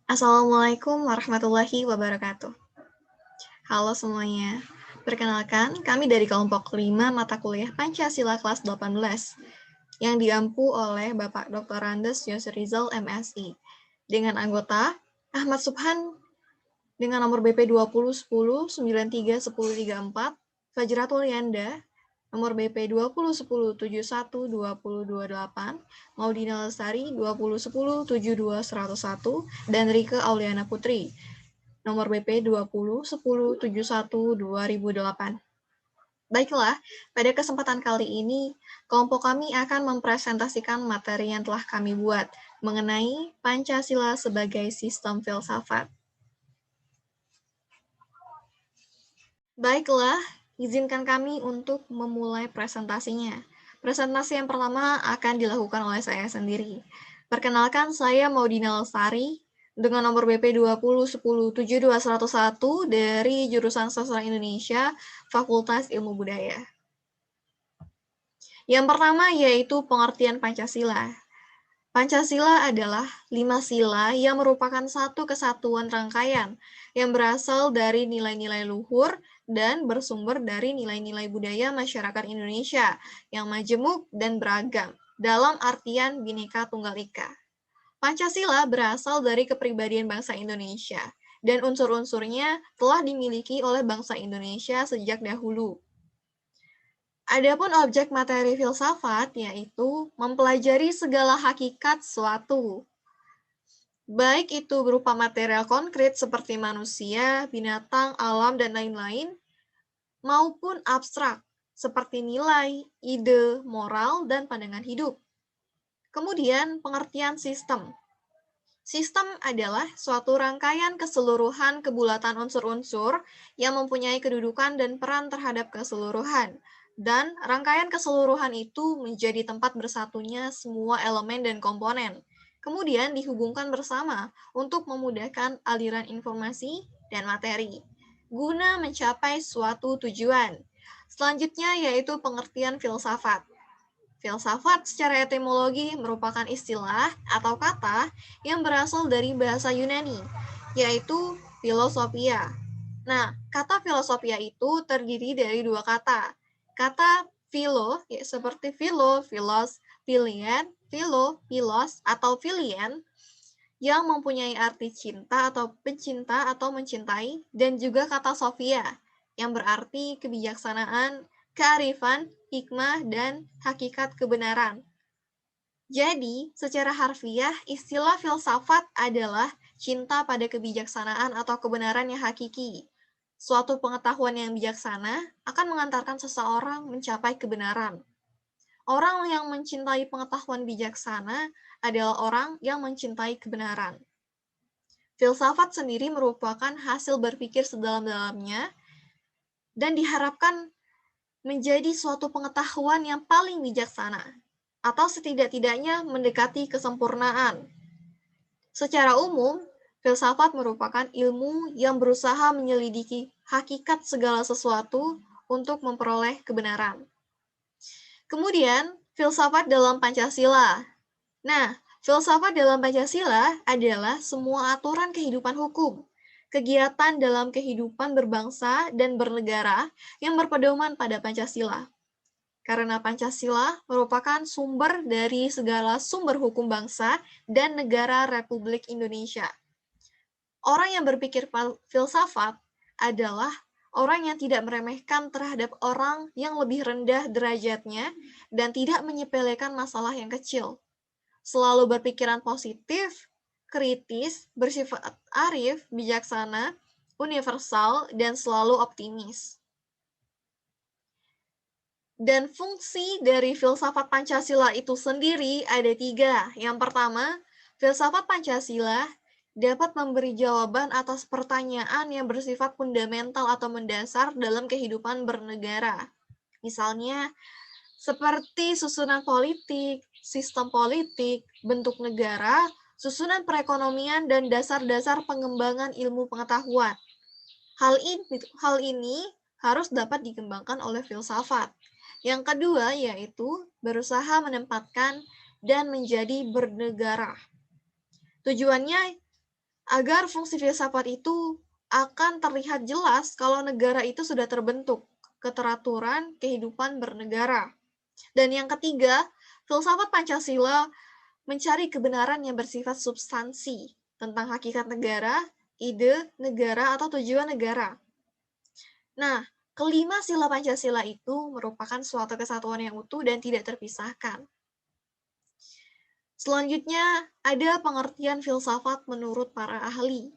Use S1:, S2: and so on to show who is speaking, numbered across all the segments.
S1: Assalamualaikum warahmatullahi wabarakatuh. Halo semuanya. Perkenalkan, kami dari kelompok 5 mata kuliah Pancasila kelas 18 yang diampu oleh Bapak Dr. Andes Yosri Rizal MSI dengan anggota Ahmad Subhan dengan nomor BP 2010 93 10 34, Fajratul Yanda nomor BP 2010 71 20 28, Maudina Lestari 2010 72 101, dan Rike Auliana Putri nomor BP 20 10 71 2008. Baiklah, pada kesempatan kali ini, kelompok kami akan mempresentasikan materi yang telah kami buat mengenai Pancasila sebagai sistem filsafat. Baiklah, izinkan kami untuk memulai presentasinya. Presentasi yang pertama akan dilakukan oleh saya sendiri. Perkenalkan, saya Maudina Lestari dengan nomor BP 2010 72 101 dari jurusan Sastra Indonesia, Fakultas Ilmu Budaya. Yang pertama yaitu pengertian Pancasila. Pancasila adalah 5 sila yang merupakan satu kesatuan rangkaian yang berasal dari nilai-nilai luhur dan bersumber dari nilai-nilai budaya masyarakat Indonesia yang majemuk dan beragam dalam artian Bhinneka Tunggal Ika. Pancasila berasal dari kepribadian bangsa Indonesia dan unsur-unsurnya telah dimiliki oleh bangsa Indonesia sejak dahulu. Adapun objek materi filsafat yaitu mempelajari segala hakikat suatu, baik itu berupa material konkret seperti manusia, binatang, alam, dan lain-lain, maupun abstrak seperti nilai, ide, moral, dan pandangan hidup. Kemudian, pengertian sistem. Sistem adalah suatu rangkaian keseluruhan kebulatan unsur-unsur yang mempunyai kedudukan dan peran terhadap keseluruhan, dan rangkaian keseluruhan itu menjadi tempat bersatunya semua elemen dan komponen, kemudian dihubungkan bersama untuk memudahkan aliran informasi dan materi, guna mencapai suatu tujuan. Selanjutnya yaitu pengertian filsafat. Filsafat secara etimologi merupakan istilah atau kata yang berasal dari bahasa Yunani, yaitu filosofia. Nah, kata filosofia itu terdiri dari dua kata. Kata philo, ya, seperti philo, philos, philien, philo, philos, atau philien, yang mempunyai arti cinta atau pencinta atau mencintai, dan juga kata sophia, yang berarti kebijaksanaan, kearifan, hikmah, dan hakikat kebenaran. Jadi, secara harfiah, istilah filsafat adalah cinta pada kebijaksanaan atau kebenaran yang hakiki. Suatu pengetahuan yang bijaksana akan mengantarkan seseorang mencapai kebenaran. Orang yang mencintai pengetahuan bijaksana adalah orang yang mencintai kebenaran. Filsafat sendiri merupakan hasil berpikir sedalam-dalamnya dan diharapkan menjadi suatu pengetahuan yang paling bijaksana, atau setidak-tidaknya mendekati kesempurnaan. Secara umum, filsafat merupakan ilmu yang berusaha menyelidiki hakikat segala sesuatu untuk memperoleh kebenaran. Kemudian, filsafat dalam Pancasila. Nah, filsafat dalam Pancasila adalah semua aturan kehidupan hukum, kegiatan dalam kehidupan berbangsa dan bernegara yang berpedoman pada Pancasila. Karena Pancasila merupakan sumber dari segala sumber hukum bangsa dan negara Republik Indonesia. Orang yang berpikir filsafat adalah orang yang tidak meremehkan terhadap orang yang lebih rendah derajatnya dan tidak menyepelekan masalah yang kecil. Selalu berpikiran positif, kritis, bersifat arif, bijaksana, universal, dan selalu optimis. Dan fungsi dari filsafat Pancasila itu sendiri ada 3. Yang pertama, filsafat Pancasila dapat memberi jawaban atas pertanyaan yang bersifat fundamental atau mendasar dalam kehidupan bernegara. Misalnya, seperti susunan politik, sistem politik, bentuk negara, susunan perekonomian, dan dasar-dasar pengembangan ilmu pengetahuan. Hal ini harus dapat dikembangkan oleh filsafat. Yang kedua yaitu berusaha menempatkan dan menjadi bernegara. Tujuannya Agar fungsi filsafat itu akan terlihat jelas kalau negara itu sudah terbentuk, keteraturan kehidupan bernegara. Dan yang ketiga, filsafat Pancasila mencari kebenaran yang bersifat substansi tentang hakikat negara, ide negara, atau tujuan negara. Nah, kelima sila Pancasila itu merupakan suatu kesatuan yang utuh dan tidak terpisahkan. Selanjutnya, ada pengertian filsafat menurut para ahli.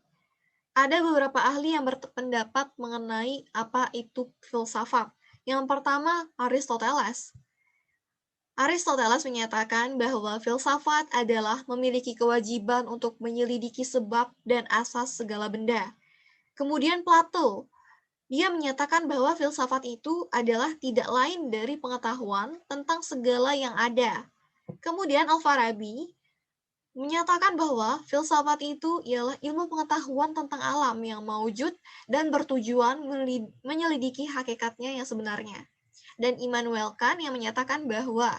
S1: Ada beberapa ahli yang berpendapat mengenai apa itu filsafat. Yang pertama, Aristoteles. Aristoteles menyatakan bahwa filsafat adalah memiliki kewajiban untuk menyelidiki sebab dan asas segala benda. Kemudian Plato, dia menyatakan bahwa filsafat itu adalah tidak lain dari pengetahuan tentang segala yang ada. Kemudian Al-Farabi menyatakan bahwa filsafat itu ialah ilmu pengetahuan tentang alam yang maujud dan bertujuan menyelidiki hakikatnya yang sebenarnya. Dan Immanuel Kant yang menyatakan bahwa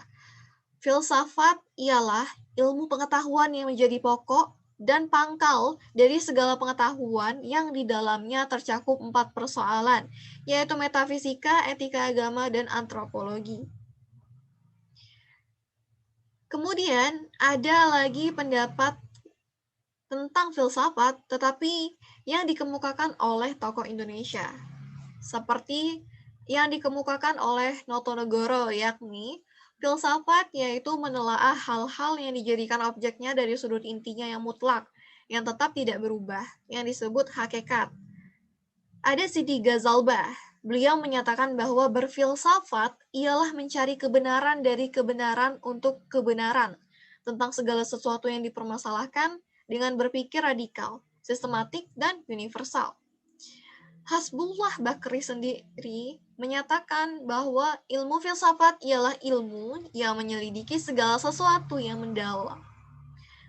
S1: filsafat ialah ilmu pengetahuan yang menjadi pokok dan pangkal dari segala pengetahuan yang di dalamnya tercakup 4 persoalan, yaitu metafisika, etika agama, dan antropologi. Kemudian ada lagi pendapat tentang filsafat, tetapi yang dikemukakan oleh tokoh Indonesia. Seperti yang dikemukakan oleh Notonegoro, yakni filsafat yaitu menelaah hal-hal yang dijadikan objeknya dari sudut intinya yang mutlak, yang tetap tidak berubah, yang disebut hakikat. Ada Siti Ghazalbah, beliau menyatakan bahwa berfilsafat ialah mencari kebenaran dari kebenaran untuk kebenaran, tentang segala sesuatu yang dipermasalahkan dengan berpikir radikal, sistematik, dan universal. Hasbullah Bakri sendiri menyatakan bahwa ilmu filsafat ialah ilmu yang menyelidiki segala sesuatu yang mendalam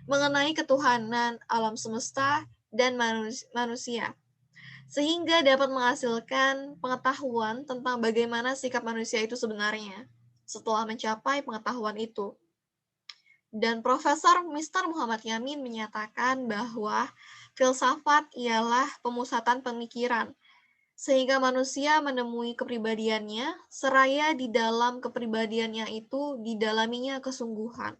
S1: mengenai ketuhanan, alam semesta, dan manusia, sehingga dapat menghasilkan pengetahuan tentang bagaimana sikap manusia itu sebenarnya setelah mencapai pengetahuan itu. Dan Profesor Mr. Muhammad Yamin menyatakan bahwa filsafat ialah pemusatan pemikiran, sehingga manusia menemui kepribadiannya, seraya di dalam kepribadiannya itu didalaminya kesungguhan.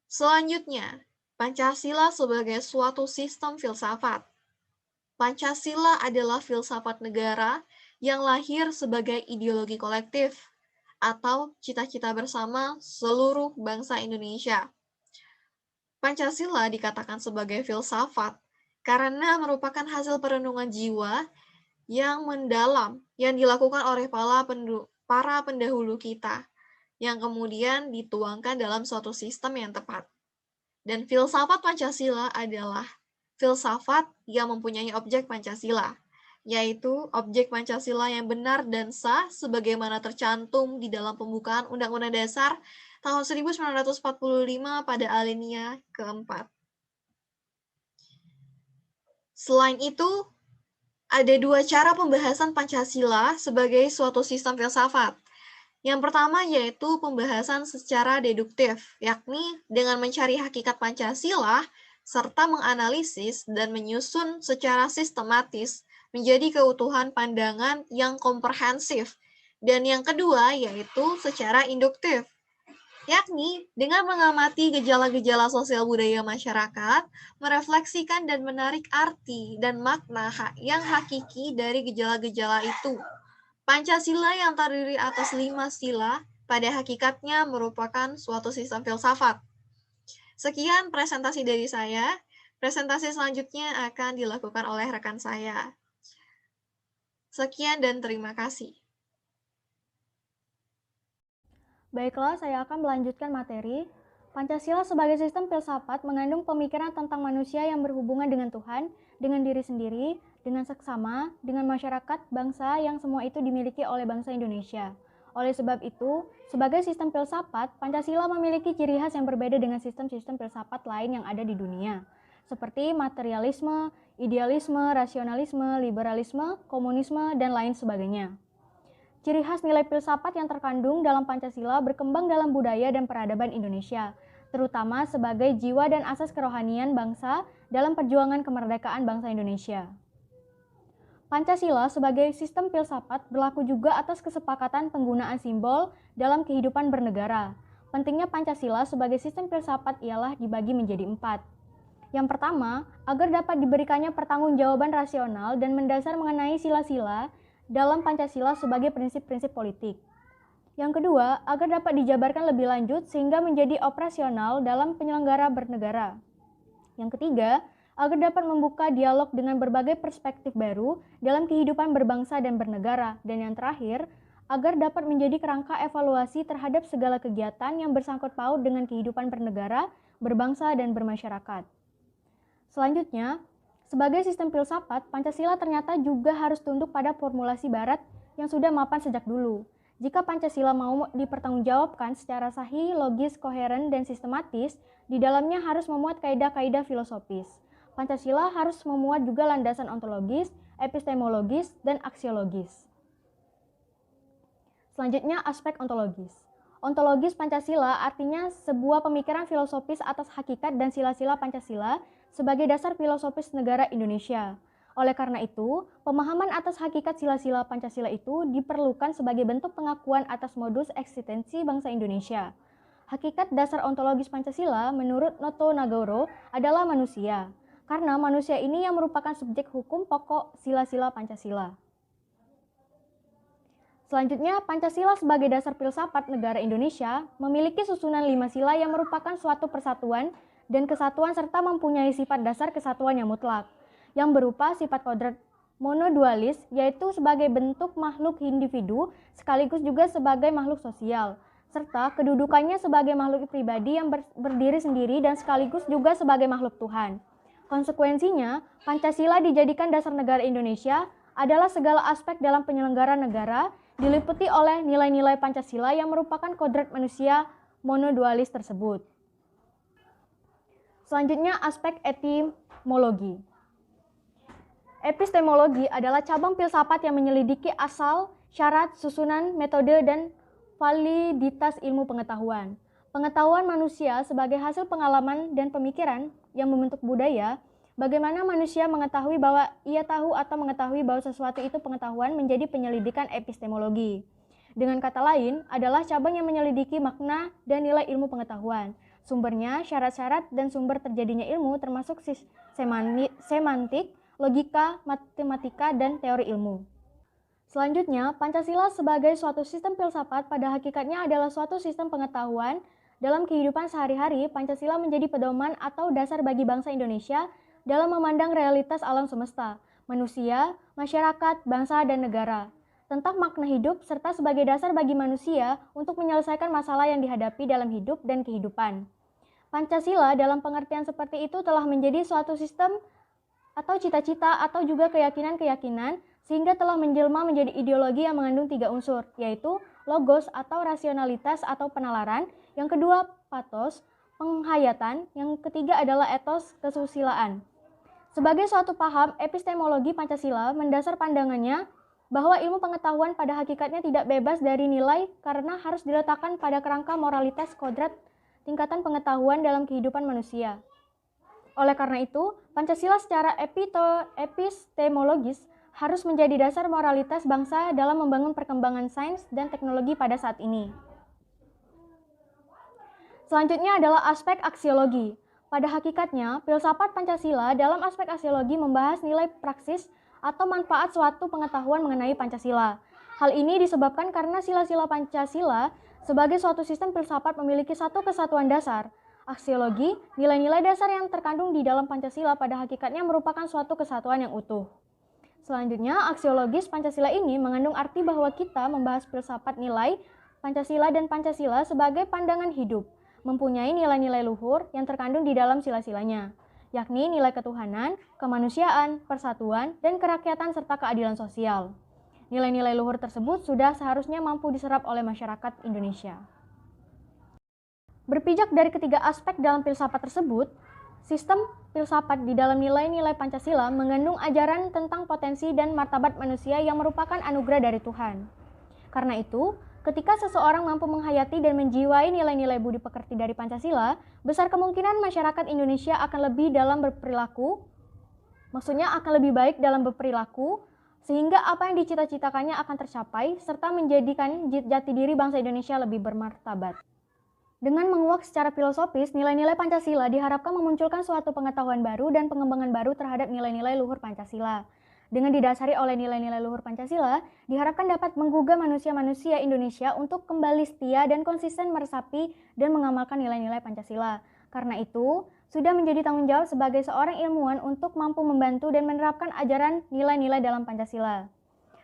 S1: Selanjutnya, Pancasila sebagai suatu sistem filsafat. Pancasila adalah filsafat negara yang lahir sebagai ideologi kolektif atau cita-cita bersama seluruh bangsa Indonesia. Pancasila dikatakan sebagai filsafat karena merupakan hasil perenungan jiwa yang mendalam yang dilakukan oleh para pendahulu kita, yang kemudian dituangkan dalam suatu sistem yang tepat. Dan filsafat Pancasila adalah filsafat yang mempunyai objek Pancasila, yaitu objek Pancasila yang benar dan sah sebagaimana tercantum di dalam pembukaan Undang-Undang Dasar tahun 1945 pada alinea keempat. Selain itu, ada dua cara pembahasan Pancasila sebagai suatu sistem filsafat. Yang pertama yaitu pembahasan secara deduktif, yakni dengan mencari hakikat Pancasila serta menganalisis dan menyusun secara sistematis menjadi keutuhan pandangan yang komprehensif. Dan yang kedua yaitu secara induktif, yakni dengan mengamati gejala-gejala sosial budaya masyarakat, merefleksikan dan menarik arti dan makna yang hakiki dari gejala-gejala itu. Pancasila yang terdiri atas 5 sila pada hakikatnya merupakan suatu sistem filsafat. Sekian presentasi dari saya. Presentasi selanjutnya akan dilakukan oleh rekan saya. Sekian dan terima kasih.
S2: Baiklah, saya akan melanjutkan materi. Pancasila sebagai sistem filsafat mengandung pemikiran tentang manusia yang berhubungan dengan Tuhan, dengan diri sendiri, dengan seksama, dengan masyarakat, bangsa yang semua itu dimiliki oleh bangsa Indonesia. Oleh sebab itu, sebagai sistem filsafat, Pancasila memiliki ciri khas yang berbeda dengan sistem-sistem filsafat lain yang ada di dunia, seperti materialisme, idealisme, rasionalisme, liberalisme, komunisme, dan lain sebagainya. Ciri khas nilai filsafat yang terkandung dalam Pancasila berkembang dalam budaya dan peradaban Indonesia, terutama sebagai jiwa dan asas kerohanian bangsa dalam perjuangan kemerdekaan bangsa Indonesia. Pancasila sebagai sistem filsafat berlaku juga atas kesepakatan penggunaan simbol dalam kehidupan bernegara. Pentingnya Pancasila sebagai sistem filsafat ialah dibagi menjadi 4. Yang pertama, agar dapat diberikannya pertanggungjawaban rasional dan mendasar mengenai sila-sila dalam Pancasila sebagai prinsip-prinsip politik. Yang kedua, agar dapat dijabarkan lebih lanjut sehingga menjadi operasional dalam penyelenggara bernegara. Yang ketiga, agar dapat membuka dialog dengan berbagai perspektif baru dalam kehidupan berbangsa dan bernegara. Dan yang terakhir, agar dapat menjadi kerangka evaluasi terhadap segala kegiatan yang bersangkut paut dengan kehidupan bernegara, berbangsa, dan bermasyarakat. Selanjutnya, sebagai sistem filsafat, Pancasila ternyata juga harus tunduk pada formulasi Barat yang sudah mapan sejak dulu. Jika Pancasila mau dipertanggungjawabkan secara sahih, logis, koheren, dan sistematis, di dalamnya harus memuat kaidah-kaidah filosofis. Pancasila harus memuat juga landasan ontologis, epistemologis, dan aksiologis. Selanjutnya, aspek ontologis. Ontologis Pancasila artinya sebuah pemikiran filosofis atas hakikat dan sila-sila Pancasila sebagai dasar filosofis negara Indonesia. Oleh karena itu, pemahaman atas hakikat sila-sila Pancasila itu diperlukan sebagai bentuk pengakuan atas modus eksistensi bangsa Indonesia. Hakikat dasar ontologis Pancasila menurut Noto Nagoro adalah manusia, karena manusia ini yang merupakan subjek hukum pokok sila-sila Pancasila. Selanjutnya, Pancasila sebagai dasar filsafat negara Indonesia memiliki susunan 5 sila yang merupakan suatu persatuan dan kesatuan serta mempunyai sifat dasar kesatuan yang mutlak, yang berupa sifat kodrat monodualis, yaitu sebagai bentuk makhluk individu sekaligus juga sebagai makhluk sosial, serta kedudukannya sebagai makhluk pribadi yang berdiri sendiri dan sekaligus juga sebagai makhluk Tuhan. Konsekuensinya, Pancasila dijadikan dasar negara Indonesia adalah segala aspek dalam penyelenggaraan negara diliputi oleh nilai-nilai Pancasila yang merupakan kodrat manusia monodualis tersebut. Selanjutnya, aspek etimologi. Epistemologi adalah cabang filsafat yang menyelidiki asal, syarat, susunan, metode, dan validitas ilmu pengetahuan. Pengetahuan manusia sebagai hasil pengalaman dan pemikiran yang membentuk budaya, bagaimana manusia mengetahui bahwa ia tahu atau mengetahui bahwa sesuatu itu pengetahuan menjadi penyelidikan epistemologi. Dengan kata lain, adalah cabang yang menyelidiki makna dan nilai ilmu pengetahuan. Sumbernya, syarat-syarat, dan sumber terjadinya ilmu termasuk semantik, logika, matematika, dan teori ilmu. Selanjutnya, Pancasila sebagai suatu sistem filsafat pada hakikatnya adalah suatu sistem pengetahuan. Dalam kehidupan sehari-hari, Pancasila menjadi pedoman atau dasar bagi bangsa Indonesia dalam memandang realitas alam semesta, manusia, masyarakat, bangsa, dan negara, tentang makna hidup, serta sebagai dasar bagi manusia untuk menyelesaikan masalah yang dihadapi dalam hidup dan kehidupan. Pancasila dalam pengertian seperti itu telah menjadi suatu sistem atau cita-cita atau juga keyakinan-keyakinan sehingga telah menjelma menjadi ideologi yang mengandung 3 unsur, yaitu logos atau rasionalitas atau penalaran, yang kedua pathos, penghayatan, yang ketiga adalah etos, kesusilaan. Sebagai suatu paham, epistemologi Pancasila mendasar pandangannya bahwa ilmu pengetahuan pada hakikatnya tidak bebas dari nilai karena harus diletakkan pada kerangka moralitas kodrat tingkatan pengetahuan dalam kehidupan manusia. Oleh karena itu, Pancasila secara epistemologis harus menjadi dasar moralitas bangsa dalam membangun perkembangan sains dan teknologi pada saat ini. Selanjutnya adalah aspek aksiologi. Pada hakikatnya, filsafat Pancasila dalam aspek aksiologi membahas nilai praksis atau manfaat suatu pengetahuan mengenai Pancasila. Hal ini disebabkan karena sila-sila Pancasila sebagai suatu sistem filsafat memiliki satu kesatuan dasar. Aksiologi, nilai-nilai dasar yang terkandung di dalam Pancasila pada hakikatnya merupakan suatu kesatuan yang utuh. Selanjutnya, aksiologis Pancasila ini mengandung arti bahwa kita membahas filsafat nilai Pancasila dan Pancasila sebagai pandangan hidup, mempunyai nilai-nilai luhur yang terkandung di dalam sila-silanya, yakni nilai ketuhanan, kemanusiaan, persatuan, dan kerakyatan serta keadilan sosial. Nilai-nilai luhur tersebut sudah seharusnya mampu diserap oleh masyarakat Indonesia. Berpijak dari ketiga aspek dalam filsafat tersebut, sistem filsafat di dalam nilai-nilai Pancasila mengandung ajaran tentang potensi dan martabat manusia yang merupakan anugerah dari Tuhan. Karena itu, Ketika seseorang mampu menghayati dan menjiwai nilai-nilai budi pekerti dari Pancasila, besar kemungkinan masyarakat Indonesia akan lebih baik dalam berperilaku, sehingga apa yang dicita-citakannya akan tercapai, serta menjadikan jati diri bangsa Indonesia lebih bermartabat. Dengan menguak secara filosofis, nilai-nilai Pancasila diharapkan memunculkan suatu pengetahuan baru dan pengembangan baru terhadap nilai-nilai luhur Pancasila. Dengan didasari oleh nilai-nilai luhur Pancasila, diharapkan dapat menggugah manusia-manusia Indonesia untuk kembali setia dan konsisten meresapi dan mengamalkan nilai-nilai Pancasila. Karena itu, sudah menjadi tanggung jawab sebagai seorang ilmuwan untuk mampu membantu dan menerapkan ajaran nilai-nilai dalam Pancasila.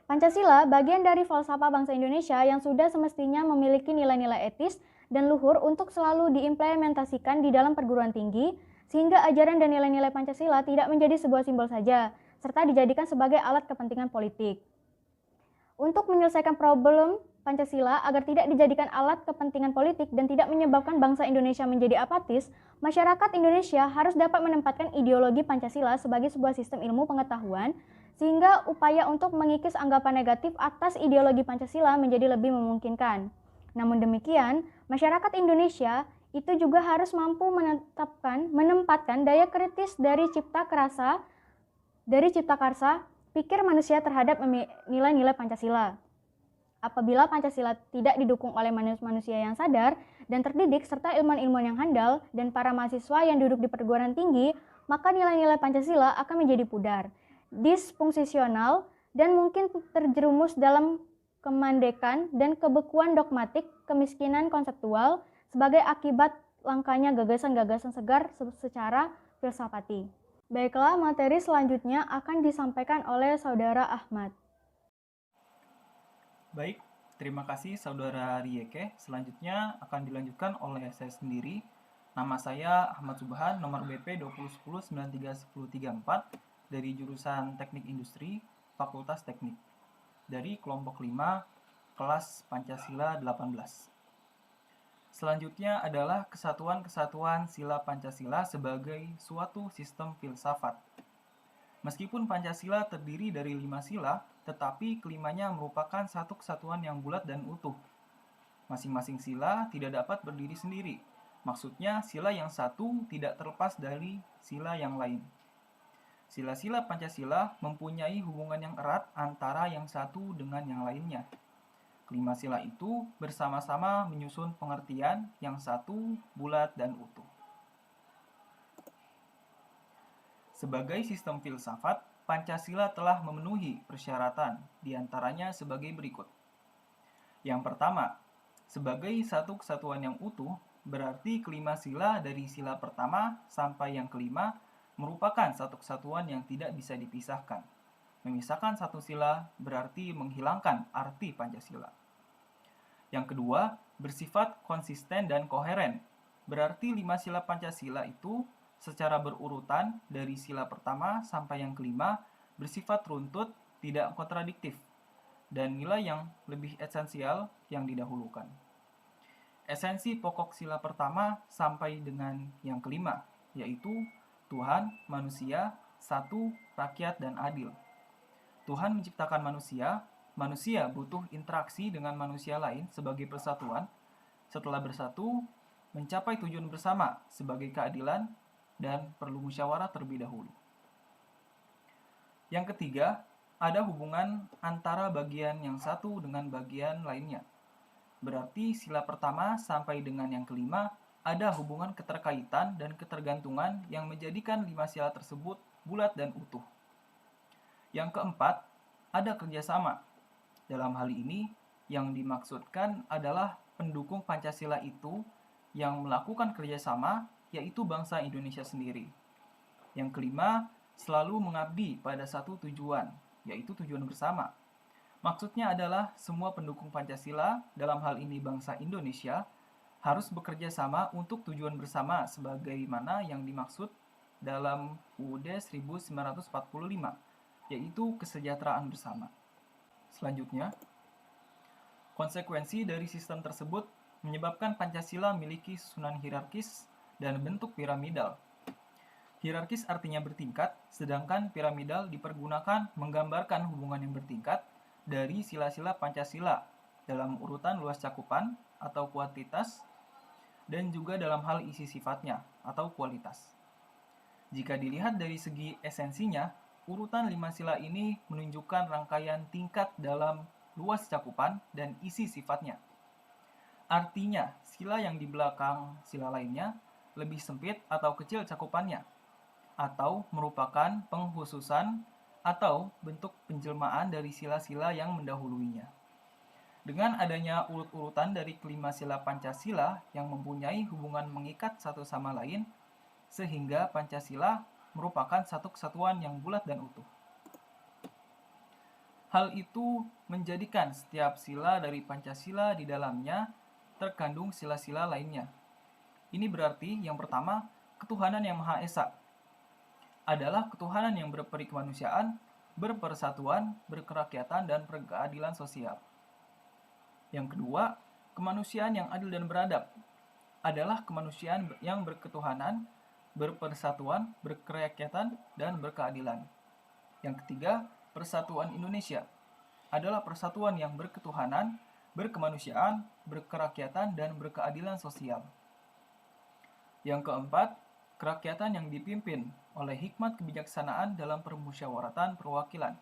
S2: Pancasila bagian dari falsafah bangsa Indonesia yang sudah semestinya memiliki nilai-nilai etis dan luhur untuk selalu diimplementasikan di dalam perguruan tinggi, sehingga ajaran dan nilai-nilai Pancasila tidak menjadi sebuah simbol saja, serta dijadikan sebagai alat kepentingan politik. Untuk menyelesaikan problem Pancasila agar tidak dijadikan alat kepentingan politik dan tidak menyebabkan bangsa Indonesia menjadi apatis, masyarakat Indonesia harus dapat menempatkan ideologi Pancasila sebagai sebuah sistem ilmu pengetahuan, sehingga upaya untuk mengikis anggapan negatif atas ideologi Pancasila menjadi lebih memungkinkan. Namun demikian, masyarakat Indonesia itu juga harus mampu menempatkan daya kritis dari cipta karsa pikir manusia terhadap nilai-nilai Pancasila. Apabila Pancasila tidak didukung oleh manusia yang sadar dan terdidik serta ilmuwan-ilmuwan yang handal dan para mahasiswa yang duduk di perguruan tinggi, maka nilai-nilai Pancasila akan menjadi pudar, disfungsional, dan mungkin terjerumus dalam kemandekan dan kebekuan dogmatik, kemiskinan konseptual sebagai akibat langkanya gagasan-gagasan segar secara filsafati. Baiklah, materi selanjutnya akan disampaikan oleh Saudara Ahmad.
S3: Baik, terima kasih Saudara Rieke. Selanjutnya akan dilanjutkan oleh saya sendiri. Nama saya Ahmad Subhan, nomor BP 2010-931034 dari jurusan Teknik Industri, Fakultas Teknik. Dari kelompok 5, kelas Pancasila 18. Selanjutnya adalah kesatuan-kesatuan sila Pancasila sebagai suatu sistem filsafat. Meskipun Pancasila terdiri dari 5 sila, tetapi kelimanya merupakan satu kesatuan yang bulat dan utuh. Masing-masing sila tidak dapat berdiri sendiri. Maksudnya, sila yang satu tidak terlepas dari sila yang lain. Sila-sila Pancasila mempunyai hubungan yang erat antara yang satu dengan yang lainnya. Kelima sila itu bersama-sama menyusun pengertian yang satu, bulat, dan utuh. Sebagai sistem filsafat, Pancasila telah memenuhi persyaratan, diantaranya sebagai berikut. Yang pertama, sebagai satu kesatuan yang utuh, berarti kelima sila dari sila pertama sampai yang kelima merupakan satu kesatuan yang tidak bisa dipisahkan. Memisahkan satu sila berarti menghilangkan arti Pancasila. Yang kedua, bersifat konsisten dan koheren. Berarti 5 sila Pancasila itu secara berurutan dari sila pertama sampai yang kelima bersifat runtut, tidak kontradiktif, dan nilai yang lebih esensial yang didahulukan. Esensi pokok sila pertama sampai dengan yang kelima, yaitu Tuhan, manusia, satu, rakyat, dan adil. Tuhan menciptakan manusia butuh interaksi dengan manusia lain sebagai persatuan. Setelah bersatu, mencapai tujuan bersama sebagai keadilan dan perlu musyawarah terlebih dahulu. Yang ketiga, ada hubungan antara bagian yang satu dengan bagian lainnya. Berarti sila pertama sampai dengan yang kelima ada hubungan keterkaitan dan ketergantungan yang menjadikan 5 sila tersebut bulat dan utuh. Yang keempat, ada kerjasama. Dalam hal ini, yang dimaksudkan adalah pendukung Pancasila itu yang melakukan kerjasama, yaitu bangsa Indonesia sendiri. Yang kelima, selalu mengabdi pada satu tujuan, yaitu tujuan bersama. Maksudnya adalah semua pendukung Pancasila, dalam hal ini bangsa Indonesia, harus bekerja sama untuk tujuan bersama sebagaimana yang dimaksud dalam UUD 1945, yaitu kesejahteraan bersama. Selanjutnya, konsekuensi dari sistem tersebut menyebabkan Pancasila memiliki susunan hierarkis dan bentuk piramidal. Hierarkis artinya bertingkat, sedangkan piramidal dipergunakan menggambarkan hubungan yang bertingkat dari sila-sila Pancasila dalam urutan luas cakupan atau kuantitas, dan juga dalam hal isi sifatnya atau kualitas. Jika dilihat dari segi esensinya, urutan 5 sila ini menunjukkan rangkaian tingkat dalam luas cakupan dan isi sifatnya. Artinya, sila yang di belakang sila lainnya lebih sempit atau kecil cakupannya, atau merupakan pengkhususan atau bentuk penjelmaan dari sila-sila yang mendahuluinya. Dengan adanya urut-urutan dari kelima sila Pancasila yang mempunyai hubungan mengikat satu sama lain, sehingga Pancasila merupakan satu kesatuan yang bulat dan utuh. Hal itu menjadikan setiap sila dari Pancasila di dalamnya terkandung sila-sila lainnya. Ini berarti yang pertama, ketuhanan yang Maha Esa adalah ketuhanan yang berperikemanusiaan, berpersatuan, berkerakyatan, dan berkeadilan sosial. Yang kedua, kemanusiaan yang adil dan beradab adalah kemanusiaan yang berketuhanan, berpersatuan, berkerakyatan, dan berkeadilan. Yang ketiga, persatuan Indonesia adalah persatuan yang berketuhanan, berkemanusiaan, berkerakyatan, dan berkeadilan sosial. Yang keempat, kerakyatan yang dipimpin oleh hikmat kebijaksanaan dalam permusyawaratan perwakilan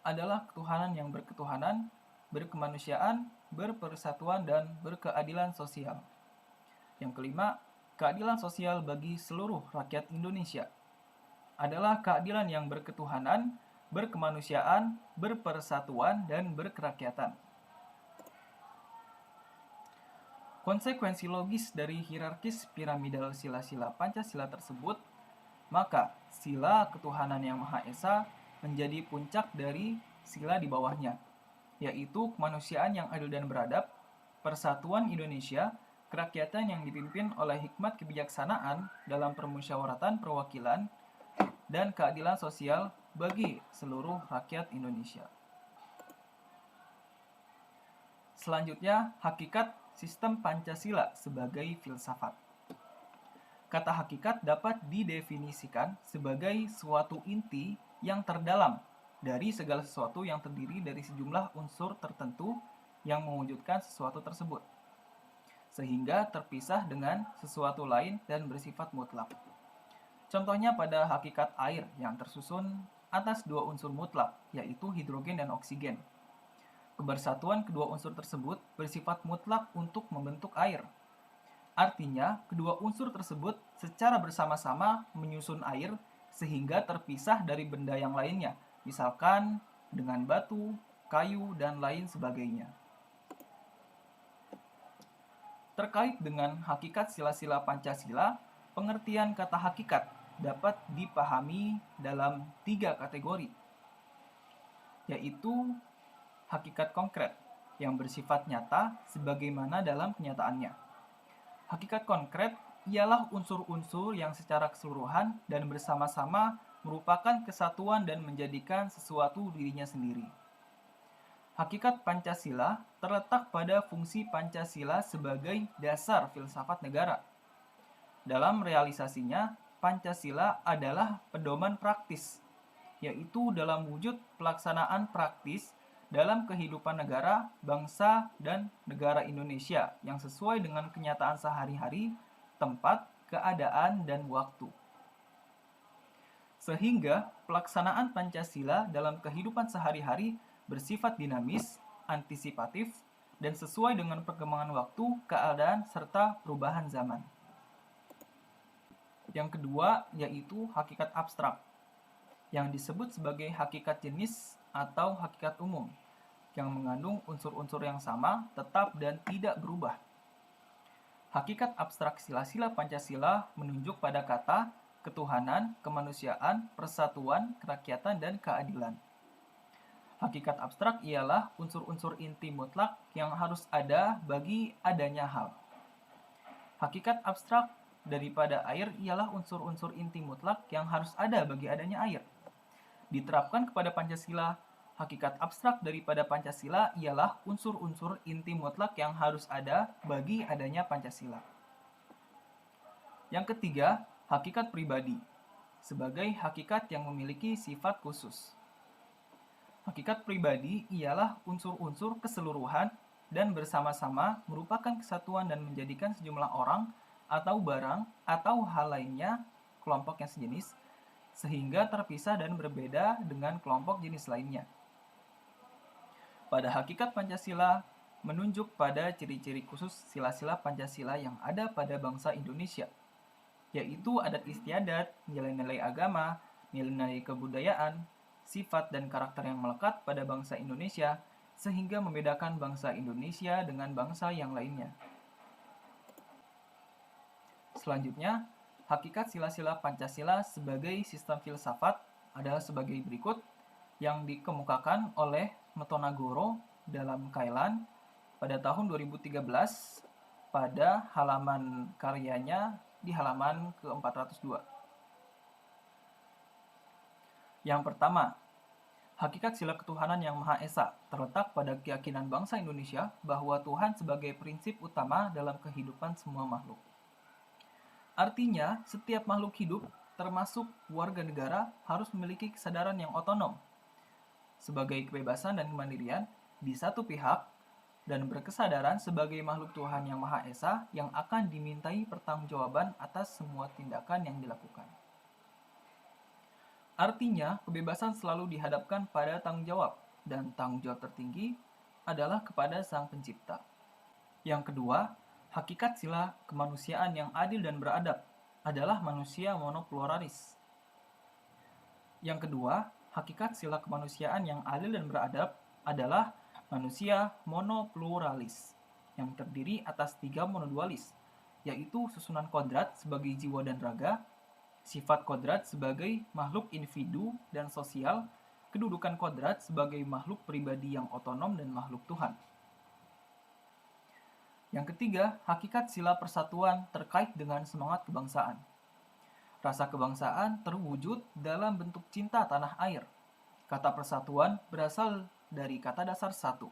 S3: adalah ketuhanan yang berketuhanan, berkemanusiaan, berpersatuan, dan berkeadilan sosial. Yang kelima, keadilan sosial bagi seluruh rakyat Indonesia adalah keadilan yang berketuhanan, berkemanusiaan, berpersatuan, dan berkerakyatan. Konsekuensi logis dari hierarkis piramidal sila-sila Pancasila tersebut, maka sila ketuhanan yang Maha Esa menjadi puncak dari sila di bawahnya, yaitu kemanusiaan yang adil dan beradab, persatuan Indonesia, kerakyatan yang dipimpin oleh hikmat kebijaksanaan dalam permusyawaratan perwakilan, dan keadilan sosial bagi seluruh rakyat Indonesia. Selanjutnya, hakikat sistem Pancasila sebagai filsafat. Kata hakikat dapat didefinisikan sebagai suatu inti yang terdalam dari segala sesuatu yang terdiri dari sejumlah unsur tertentu yang mewujudkan sesuatu tersebut, sehingga terpisah dengan sesuatu lain dan bersifat mutlak. Contohnya pada hakikat air yang tersusun atas dua unsur mutlak, yaitu hidrogen dan oksigen. Kebersatuan kedua unsur tersebut bersifat mutlak untuk membentuk air. Artinya, kedua unsur tersebut secara bersama-sama menyusun air sehingga terpisah dari benda yang lainnya, misalkan dengan batu, kayu, dan lain sebagainya. Terkait dengan hakikat sila-sila Pancasila, pengertian kata hakikat dapat dipahami dalam 3 kategori, yaitu hakikat konkret yang bersifat nyata sebagaimana dalam kenyataannya. Hakikat konkret ialah unsur-unsur yang secara keseluruhan dan bersama-sama merupakan kesatuan dan menjadikan sesuatu dirinya sendiri. Hakikat Pancasila terletak pada fungsi Pancasila sebagai dasar filsafat negara. Dalam realisasinya, Pancasila adalah pedoman praktis, yaitu dalam wujud pelaksanaan praktis dalam kehidupan negara, bangsa, dan negara Indonesia yang sesuai dengan kenyataan sehari-hari, tempat, keadaan, dan waktu. Sehingga pelaksanaan Pancasila dalam kehidupan sehari-hari bersifat dinamis, antisipatif, dan sesuai dengan perkembangan waktu, keadaan, serta perubahan zaman. Yang kedua yaitu hakikat abstrak, yang disebut sebagai hakikat jenis atau hakikat umum, yang mengandung unsur-unsur yang sama, tetap, dan tidak berubah. Hakikat abstrak sila-sila Pancasila menunjuk pada kata, ketuhanan, kemanusiaan, persatuan, kerakyatan, dan keadilan. Hakikat abstrak ialah unsur-unsur inti mutlak yang harus ada bagi adanya hal. Hakikat abstrak daripada air ialah unsur-unsur inti mutlak yang harus ada bagi adanya air. Diterapkan kepada Pancasila, hakikat abstrak daripada Pancasila ialah unsur-unsur inti mutlak yang harus ada bagi adanya Pancasila. Yang ketiga, hakikat pribadi, sebagai hakikat yang memiliki sifat khusus. Hakikat pribadi ialah unsur-unsur keseluruhan dan bersama-sama merupakan kesatuan dan menjadikan sejumlah orang atau barang atau hal lainnya kelompok yang sejenis, sehingga terpisah dan berbeda dengan kelompok jenis lainnya. Pada hakikat Pancasila menunjuk pada ciri-ciri khusus sila-sila Pancasila yang ada pada bangsa Indonesia, yaitu adat istiadat, nilai-nilai agama, nilai-nilai kebudayaan, sifat dan karakter yang melekat pada bangsa Indonesia, sehingga membedakan bangsa Indonesia dengan bangsa yang lainnya. Selanjutnya, hakikat sila-sila Pancasila sebagai sistem filsafat adalah sebagai berikut yang dikemukakan oleh Metonagoro dalam Kailan pada tahun 2013 pada halaman karyanya di halaman ke-402. Yang pertama, hakikat sila ketuhanan yang Maha Esa terletak pada keyakinan bangsa Indonesia bahwa Tuhan sebagai prinsip utama dalam kehidupan semua makhluk. Artinya, setiap makhluk hidup, termasuk warga negara, harus memiliki kesadaran yang otonom sebagai kebebasan dan kemandirian di satu pihak dan berkesadaran sebagai makhluk Tuhan yang Maha Esa yang akan dimintai pertanggungjawaban atas semua tindakan yang dilakukan. Artinya, kebebasan selalu dihadapkan pada tanggung jawab, dan tanggung jawab tertinggi adalah kepada Sang Pencipta. Yang kedua, hakikat sila kemanusiaan yang adil dan beradab adalah manusia monopluralis. Yang kedua, hakikat sila kemanusiaan yang adil dan beradab adalah manusia monopluralis, yang terdiri atas 3 monodualis, yaitu susunan kodrat sebagai jiwa dan raga, sifat kodrat sebagai makhluk individu dan sosial, kedudukan kodrat sebagai makhluk pribadi yang otonom dan makhluk Tuhan. Yang ketiga, hakikat sila persatuan terkait dengan semangat kebangsaan. Rasa kebangsaan terwujud dalam bentuk cinta tanah air. Kata persatuan berasal dari kata dasar satu.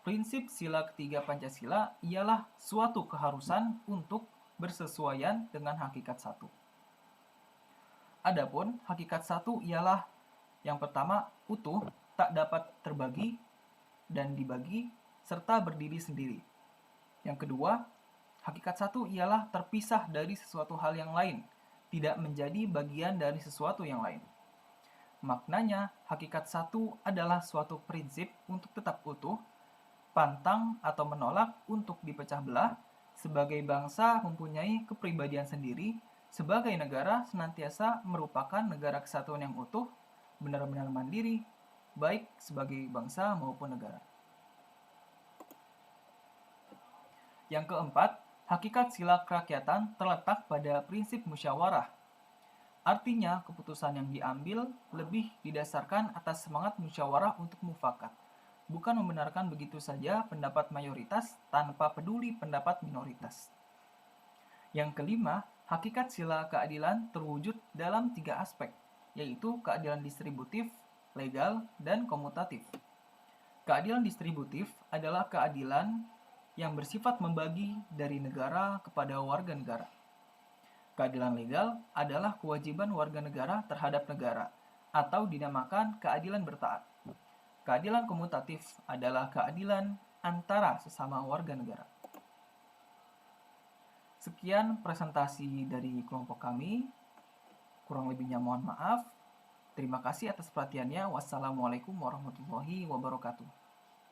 S3: Prinsip sila ketiga Pancasila ialah suatu keharusan untuk bersesuaian dengan hakikat satu. Adapun hakikat satu ialah yang pertama, utuh, tak dapat terbagi dan dibagi, serta berdiri sendiri. Yang kedua, hakikat satu ialah terpisah dari sesuatu hal yang lain, tidak menjadi bagian dari sesuatu yang lain. Maknanya, hakikat satu adalah suatu prinsip untuk tetap utuh, pantang atau menolak untuk dipecah belah, sebagai bangsa mempunyai kepribadian sendiri, sebagai negara senantiasa merupakan negara kesatuan yang utuh, benar-benar mandiri, baik sebagai bangsa maupun negara. Yang keempat, hakikat sila kerakyatan terletak pada prinsip musyawarah. Artinya, keputusan yang diambil lebih didasarkan atas semangat musyawarah untuk mufakat, bukan membenarkan begitu saja pendapat mayoritas tanpa peduli pendapat minoritas. Yang kelima, hakikat sila keadilan terwujud dalam 3 aspek, yaitu keadilan distributif, legal, dan komutatif. Keadilan distributif adalah keadilan yang bersifat membagi dari negara kepada warga negara. Keadilan legal adalah kewajiban warga negara terhadap negara, atau dinamakan keadilan bertaat. Keadilan komutatif adalah keadilan antara sesama warga negara. Sekian presentasi dari kelompok kami. Kurang lebihnya mohon maaf. Terima kasih atas perhatiannya. Wassalamualaikum warahmatullahi wabarakatuh.